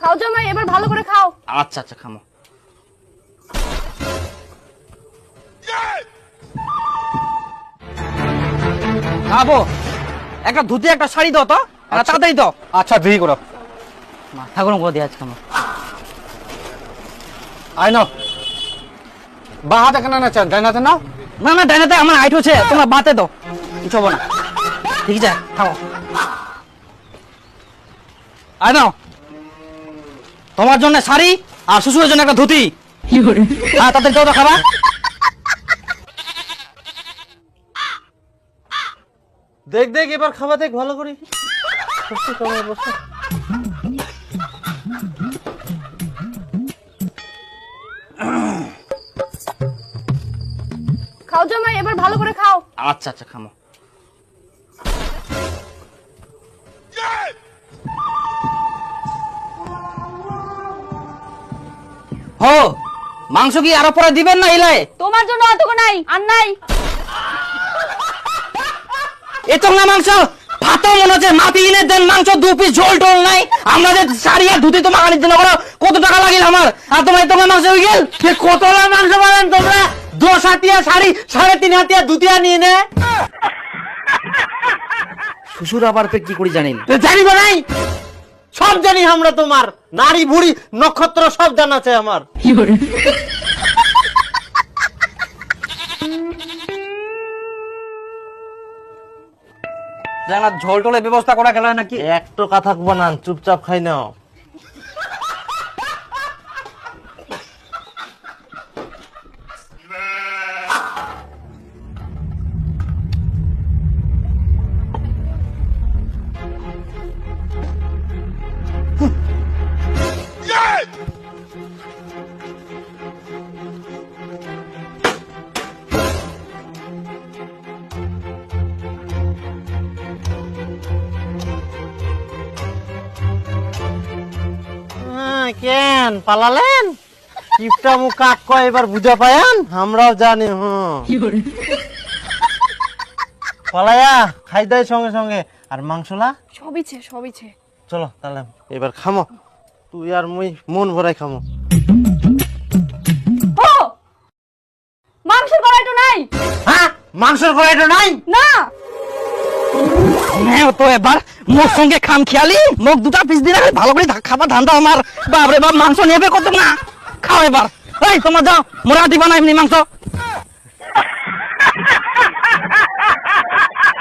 খাও জামাই, এবার ভালো করে খাও। আচ্ছা আচ্ছা খামো। খাবো। একটা ধুতি একটা শাড়ি দাও তো, তাড়াতাড়ি দাও। আচ্ছা দেরি করো। মাথা গরম করে দিয়ে আজকে আমার। আই নাও বা হাতে কেন না চান ডাইনাতে নাও। না না ডাইনাতে আমার হাইট হচ্ছে, তোমরা বাতে দাও, কিছু হবো না। ঠিক আছে খাও। আয় নাও, তোমার জন্য শাড়ি আর শ্বশুরের জন্য একটা ধুতি। হ্যাঁ তাদের দাও তো খাবা। দেখ দেখ এবার খাওয়া দেখ ভালো করে। খাও জামাই, এবার ভালো করে খাও। আচ্ছা আচ্ছা খামো। হো মাংস কি আরো পরে দিবেন না ইলাই? তোমার জন্য অতগো নাই আর নাই। এতো না মাংস ভাতও মনে হচ্ছে মাটি এনে দেন, মাংস 2 পিস ঝোল টোল নাই। আমাদের শাড়ি আর ধুতি তোমার আনির জন্য করো, কত টাকা লাগিল আমার, আর তোমার এত মাংস হয়ে গেল। কতলা মাংস পাবেন তোমরা? 10 হাতিয়া শাড়ি 3.5 হাতিয়া ধুতিয়া নিয়ে নে। শ্বশুর আবার পেট কি করে জানেন? জানিব নাই, সব জানি আমরা তোমার। নারী বুড়ি নক্ষত্র সব জানা আছে আমার। জানা ঝোল টোলের ব্যবস্থা করা গেল নাকি? একটু কথা বানান, চুপচাপ খাই নাও। কেন পালালেন? কিপটা মুখ কাক কয় এবার বুঝা পায়ান? আমরাও জানি। পালায়া খাই দেয় সঙ্গে সঙ্গে। আর মাংসলা সবিছে। চলো তাহলে এবার খামো, তুই আর মুই মন ভরাই খামো। ও মাংসের কড়াইটা নাই। হ্যাঁ মাংসের কড়াইটা নাই? না হ্যাঁ তো এবার মোর সঙ্গে খাম খেয়ালি, মোক 2টা পিস দিলে ভালো করে খাবা ধান্দা আমার। বাপরে বাপ মাংস নেবে কত না, খাও এবার। এই তোমরা যাও, মোরা দিবা না এমনি মাংস।